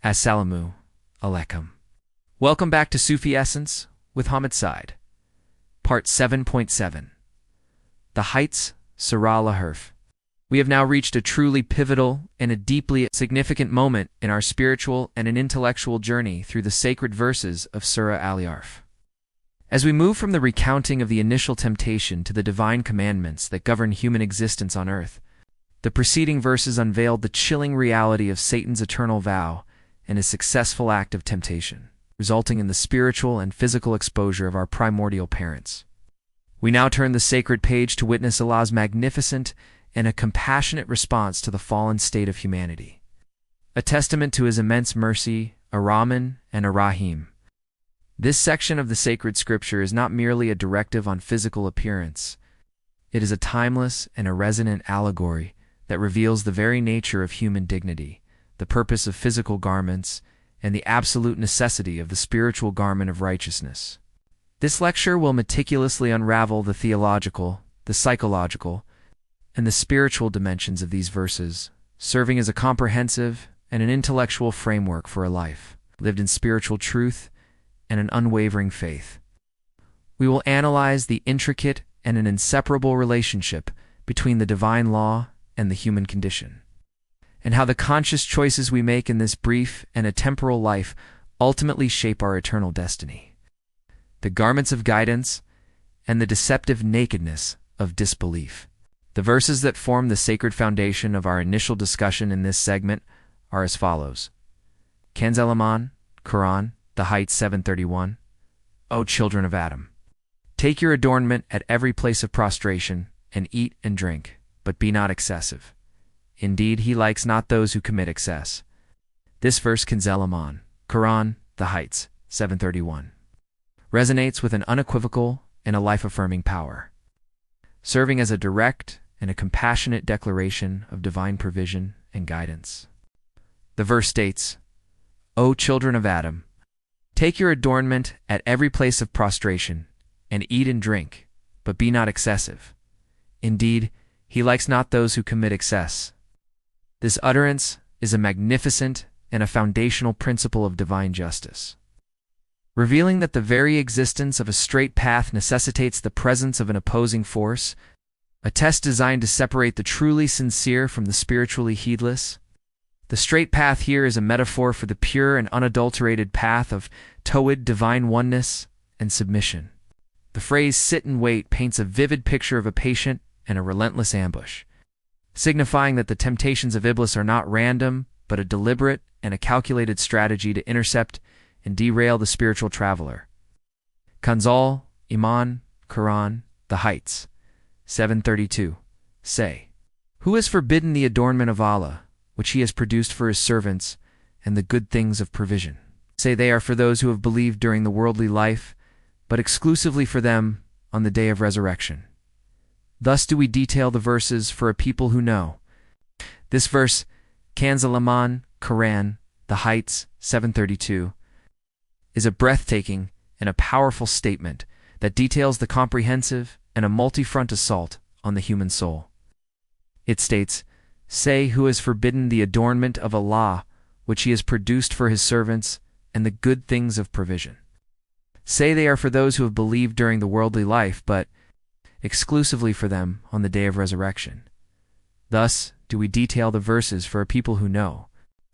Assalamu alaikum. Welcome back to Sufi Essence with Hammad Syed. Part 7.7. The Heights, Surah Al-A'raf. We have now reached a truly pivotal and a deeply significant moment in our spiritual and an intellectual journey through the sacred verses of Surah Al-A'raf. As we move from the recounting of the initial temptation to the divine commandments that govern human existence on earth, the preceding verses unveiled the chilling reality of Satan's eternal vow and his successful act of temptation, resulting in the spiritual and physical exposure of our primordial parents. We now turn the sacred page to witness Allah's magnificent and a compassionate response to the fallen state of humanity, a testament to his immense mercy, Ar-Rahman and Ar-Rahim. This section of the sacred scripture is not merely a directive on physical appearance. It is a timeless and a resonant allegory that reveals the very nature of human dignity, the purpose of physical garments, and the absolute necessity of the spiritual garment of righteousness. This lecture will meticulously unravel the theological, the psychological, and the spiritual dimensions of these verses, serving as a comprehensive and an intellectual framework for a life lived in spiritual truth and an unwavering faith. We will analyze the intricate and an inseparable relationship between the divine law and the human condition, and how the conscious choices we make in this brief and a temporal life ultimately shape our eternal destiny. The garments of guidance and the deceptive nakedness of disbelief. The verses that form the sacred foundation of our initial discussion in this segment are as follows. Kanzul Iman, Quran, The Heights 7:31. O children of Adam, take your adornment at every place of prostration, and eat and drink, but be not excessive. Indeed, he likes not those who commit excess. This verse, Kanzul Iman, Quran, The Heights 7:31, resonates with an unequivocal and a life-affirming power, serving as a direct and a compassionate declaration of divine provision and guidance. The verse states, O children of Adam, take your adornment at every place of prostration, and eat and drink, but be not excessive. Indeed, he likes not those who commit excess. This utterance is a magnificent and a foundational principle of divine justice, revealing that the very existence of a straight path necessitates the presence of an opposing force, a test designed to separate the truly sincere from the spiritually heedless. The straight path here is a metaphor for the pure and unadulterated path of Tawhid, divine oneness, and submission. The phrase sit and wait paints a vivid picture of a patient and a relentless ambush, signifying that the temptations of Iblis are not random, but a deliberate and a calculated strategy to intercept and derail the spiritual traveler. Kanzul, Iman, Quran, The Heights 7:32. Say, who has forbidden the adornment of Allah, which he has produced for his servants, and the good things of provision? Say they are for those who have believed during the worldly life, but exclusively for them on the day of resurrection. Thus do we detail the verses for a people who know. This verse, Kanzul Iman, Quran, The Heights 7:32, is a breathtaking and a powerful statement that details the comprehensive and a multi-front assault on the human soul. It states, say who has forbidden the adornment of Allah, which he has produced for his servants, and the good things of provision. Say they are for those who have believed during the worldly life, but exclusively for them on the day of resurrection. Thus do we detail the verses for a people who know.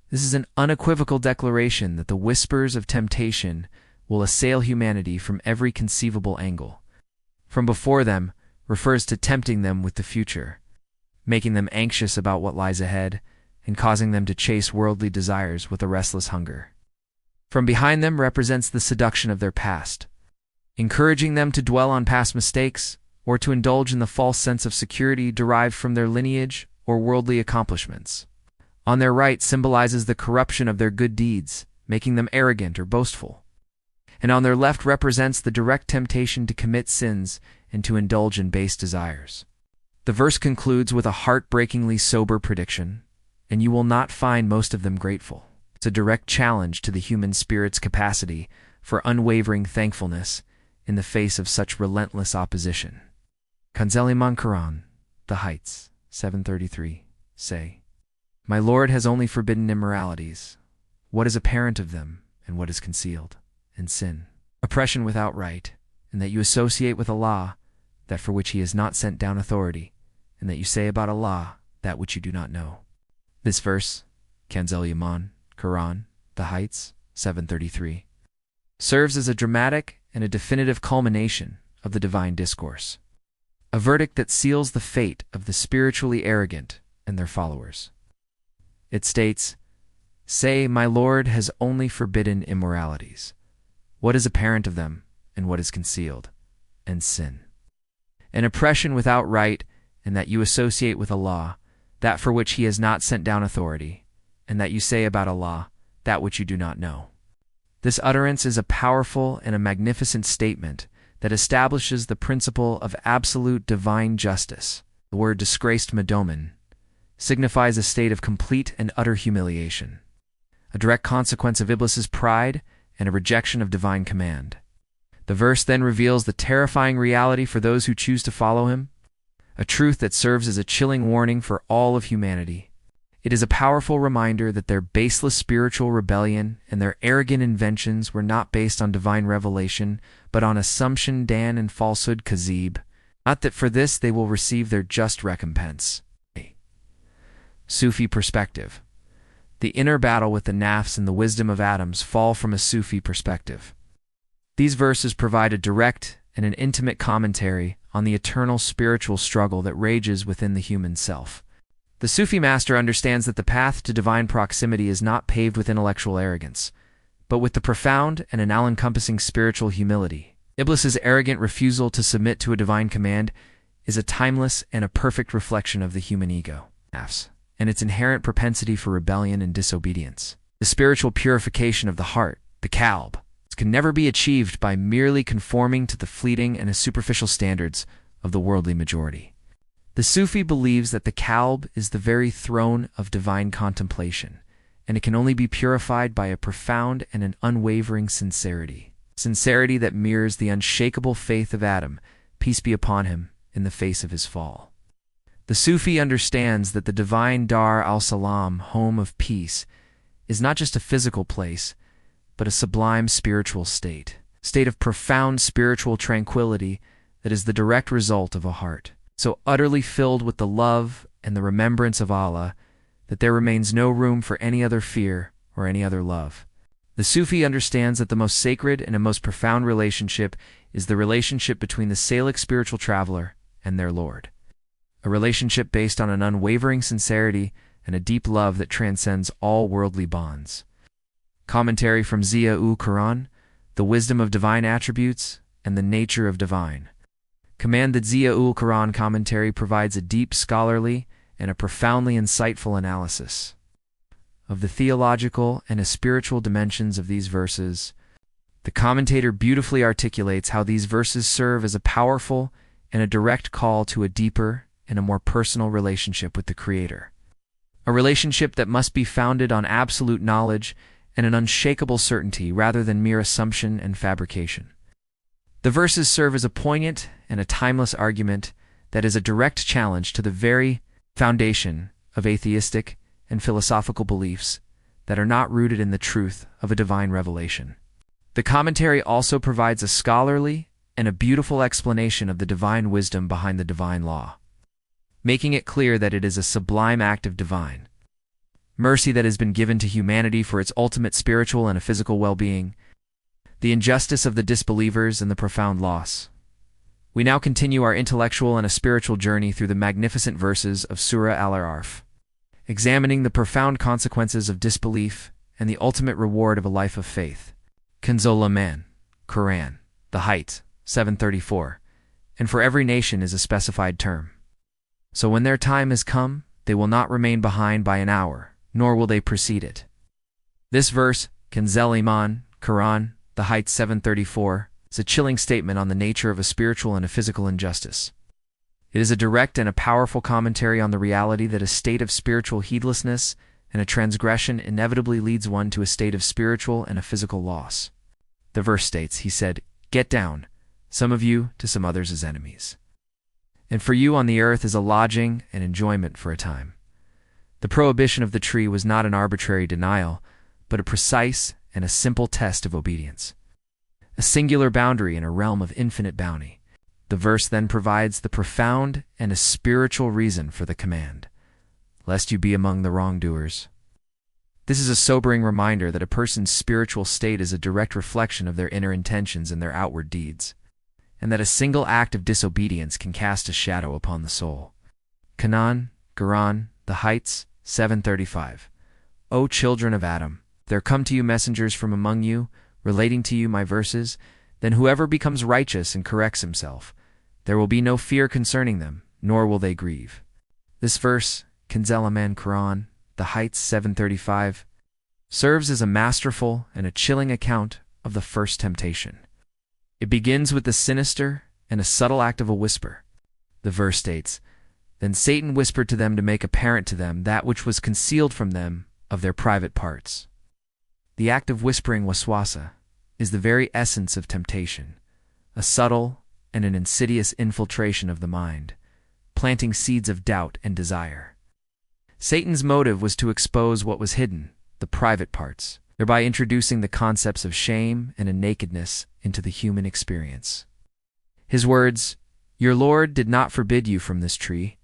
This is an unequivocal declaration that the whispers of temptation will assail humanity from every conceivable angle. From before them refers to tempting them with the future, making them anxious about what lies ahead, and causing them to chase worldly desires with a restless hunger. From behind them represents the seduction of their past, encouraging them to dwell on past mistakes or to indulge in the false sense of security derived from their lineage or worldly accomplishments. On their right symbolizes the corruption of their good deeds, making them arrogant or boastful. And on their left represents the direct temptation to commit sins and to indulge in base desires. The verse concludes with a heartbreakingly sober prediction, and you will not find most of them grateful. It's a direct challenge to the human spirit's capacity for unwavering thankfulness in the face of such relentless opposition. Kanzul Iman Quran, The Heights 7:33. Say, my Lord has only forbidden immoralities, what is apparent of them and what is concealed, and sin. Oppression without right, and that you associate with Allah that for which He has not sent down authority, and that you say about Allah that which you do not know. This verse, Kanzul Iman, Quran, The Heights, 733, serves as a dramatic and a definitive culmination of the divine discourse, a verdict that seals the fate of the spiritually arrogant and their followers. It states, "Say, my Lord has only forbidden immoralities, what is apparent of them and what is concealed, and sin. An oppression without right, and that you associate with Allah that for which He has not sent down authority, and that you say about Allah that which you do not know." This utterance is a powerful and a magnificent statement that establishes the principle of absolute divine justice. The word disgraced medomen signifies a state of complete and utter humiliation, a direct consequence of Iblis's pride and a rejection of divine command. The verse then reveals the terrifying reality for those who choose to follow him, a truth that serves as a chilling warning for all of humanity. It is a powerful reminder that their baseless spiritual rebellion and their arrogant inventions were not based on divine revelation, but on assumption, dan, and falsehood, kazib. Not that for this they will receive their just recompense. Sufi perspective. The inner battle with the nafs and the wisdom of atoms fall from a Sufi perspective. These verses provide a direct and an intimate commentary on the eternal spiritual struggle that rages within the human self. The Sufi master understands that the path to divine proximity is not paved with intellectual arrogance, but with the profound and an all-encompassing spiritual humility. Iblis's arrogant refusal to submit to a divine command is a timeless and a perfect reflection of the human ego, and its inherent propensity for rebellion and disobedience. The spiritual purification of the heart, the kalb, can never be achieved by merely conforming to the fleeting and superficial standards of the worldly majority. The Sufi believes that the kalb is the very throne of divine contemplation, and it can only be purified by a profound and an unwavering sincerity that mirrors the unshakable faith of Adam, peace be upon him, in the face of his fall. The Sufi understands that the divine Dar al-Salam, home of peace, is not just a physical place, but a sublime spiritual state of profound spiritual tranquility that is the direct result of a heart so utterly filled with the love and the remembrance of Allah that there remains no room for any other fear or any other love. The Sufi understands that the most sacred and a most profound relationship is the relationship between the salic spiritual traveler and their Lord, a relationship based on an unwavering sincerity and a deep love that transcends all worldly bonds. Commentary from Ziya-ul-Quran, The Wisdom of Divine Attributes and the Nature of Divine. Command. The Ziya-ul-Quran commentary provides a deep scholarly and a profoundly insightful analysis of the theological and spiritual dimensions of these verses. The commentator beautifully articulates how these verses serve as a powerful and a direct call to a deeper and a more personal relationship with the Creator, a relationship that must be founded on absolute knowledge and an unshakable certainty rather than mere assumption and fabrication. The verses serve as a poignant and a timeless argument that is a direct challenge to the very foundation of atheistic and philosophical beliefs that are not rooted in the truth of a divine revelation. The commentary also provides a scholarly and a beautiful explanation of the divine wisdom behind the divine law, making it clear that it is a sublime act of divine mercy that has been given to humanity for its ultimate spiritual and physical well-being, the injustice of the disbelievers and the profound loss. We now continue our intellectual and a spiritual journey through the magnificent verses of Surah Al-A'raf, examining the profound consequences of disbelief and the ultimate reward of a life of faith. Kanzul Iman, Quran, The Heights, 734, and for every nation is a specified term. So when their time has come, they will not remain behind by an hour, nor will they precede it. This verse, Kanzul Iman, Quran, The Heights, 734, is a chilling statement on the nature of a spiritual and a physical injustice. It is a direct and a powerful commentary on the reality that a state of spiritual heedlessness and a transgression inevitably leads one to a state of spiritual and a physical loss. The verse states, He said, "Get down, some of you to some others as enemies. And for you on the earth is a lodging and enjoyment for a time." The prohibition of the tree was not an arbitrary denial, but a precise and a simple test of obedience. A singular boundary in a realm of infinite bounty. The verse then provides the profound and a spiritual reason for the command, lest you be among the wrongdoers. This is a sobering reminder that a person's spiritual state is a direct reflection of their inner intentions and their outward deeds, and that a single act of disobedience can cast a shadow upon the soul. Quran, the Heights, 735. O children of Adam, there come to you messengers from among you, relating to you my verses, then whoever becomes righteous and corrects himself, there will be no fear concerning them, nor will they grieve. This verse, Kanzul Quran, the Heights, 735, serves as a masterful and a chilling account of the first temptation. It begins with the sinister and a subtle act of a whisper. The verse states, "Then Satan whispered to them to make apparent to them that which was concealed from them of their private parts." The act of whispering waswasa is the very essence of temptation, a subtle and an insidious infiltration of the mind, planting seeds of doubt and desire. Satan's motive was to expose what was hidden, the private parts, thereby introducing the concepts of shame and a nakedness into the human experience. His words, "Your Lord did not forbid you from this tree,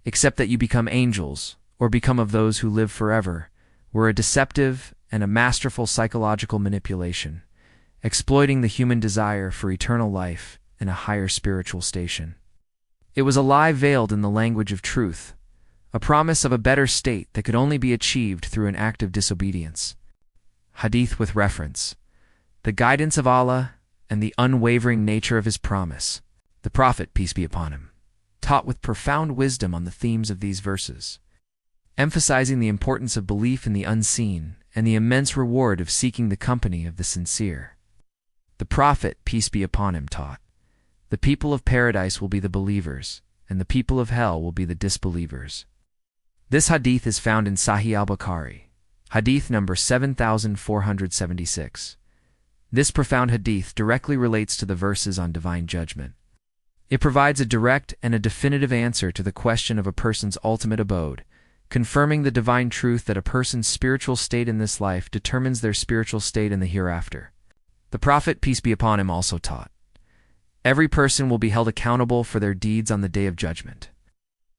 except that you become angels or become of those who live forever," were a deceptive and a masterful psychological manipulation, exploiting the human desire for eternal life and a higher spiritual station. It was a lie veiled in the language of truth, a promise of a better state that could only be achieved through an act of disobedience. Hadith with reference: the guidance of Allah and the unwavering nature of His promise. The Prophet, peace be upon him, taught with profound wisdom on the themes of these verses, emphasizing the importance of belief in the unseen and the immense reward of seeking the company of the sincere. The Prophet, peace be upon him, taught, "The people of paradise will be the believers, and the people of hell will be the disbelievers." This hadith is found in Sahih al-Bukhari, hadith number 7476. This profound hadith directly relates to the verses on divine judgment. It provides a direct and a definitive answer to the question of a person's ultimate abode, confirming the divine truth that a person's spiritual state in this life determines their spiritual state in the hereafter. The Prophet, peace be upon him, also taught, "Every person will be held accountable for their deeds on the day of judgment."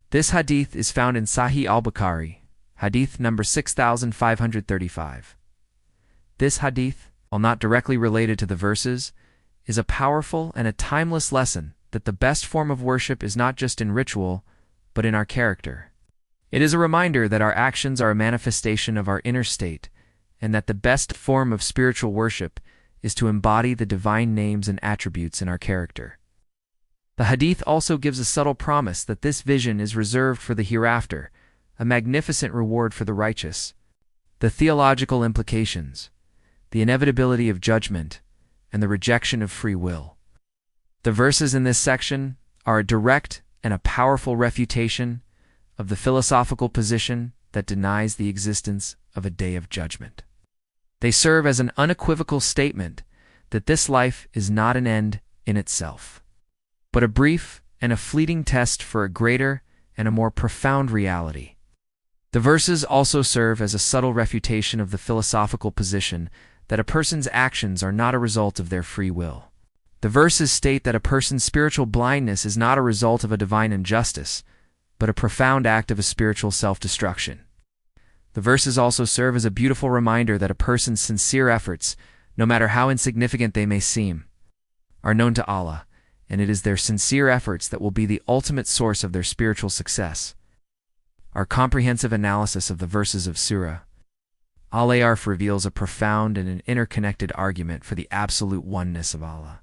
This hadith is found in Sahih al-Bukhari, hadith number 6535. This hadith, while not directly related to the verses, is a powerful and a timeless lesson that the best form of worship is not just in ritual, but in our character. It is a reminder that our actions are a manifestation of our inner state, and that the best form of spiritual worship is to embody the divine names and attributes in our character. The hadith also gives a subtle promise that this vision is reserved for the hereafter, a magnificent reward for the righteous. The theological implications, the inevitability of judgment, and the rejection of free will. The verses in this section are a direct and a powerful refutation of the philosophical position that denies the existence of a day of judgment. They serve as an unequivocal statement that this life is not an end in itself, but a brief and a fleeting test for a greater and a more profound reality. The verses also serve as a subtle refutation of the philosophical position that a person's actions are not a result of their free will. The verses state that a person's spiritual blindness is not a result of a divine injustice, but a profound act of a spiritual self-destruction. The verses also serve as a beautiful reminder that a person's sincere efforts, no matter how insignificant they may seem, are known to Allah, and it is their sincere efforts that will be the ultimate source of their spiritual success. Our comprehensive analysis of the verses of Surah Al-A'raf reveals a profound and an interconnected argument for the absolute oneness of Allah.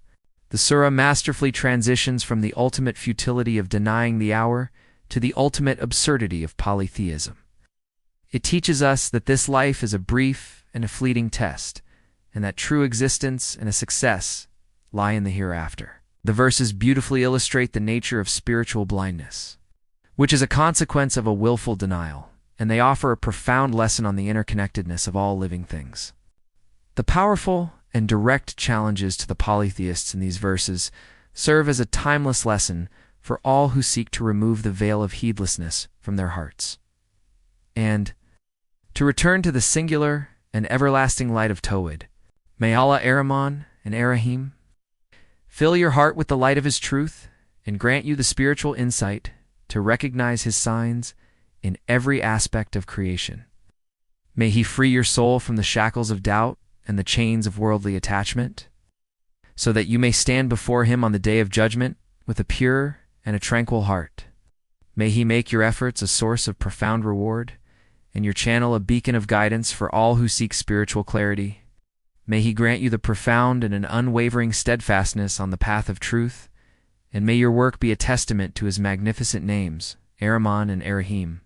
The surah masterfully transitions from the ultimate futility of denying the hour to the ultimate absurdity of polytheism. It teaches us that this life is a brief and a fleeting test, and that true existence and a success lie in the hereafter. The verses beautifully illustrate the nature of spiritual blindness, which is a consequence of a willful denial, and they offer a profound lesson on the interconnectedness of all living things. The powerful and direct challenges to the polytheists in these verses serve as a timeless lesson for all who seek to remove the veil of heedlessness from their hearts, and to return to the singular and everlasting light of Tawhid. May Allah Ar-Rahman and Ar-Rahim fill your heart with the light of His truth and grant you the spiritual insight to recognize His signs in every aspect of creation. May He free your soul from the shackles of doubt and the chains of worldly attachment, so that you may stand before Him on the day of judgment with a pure and a tranquil heart. May He make your efforts a source of profound reward and your channel a beacon of guidance for all who seek spiritual clarity. May He grant you the profound and an unwavering steadfastness on the path of truth, and may your work be a testament to His magnificent names, Ar-Rahman and Ar-Rahim.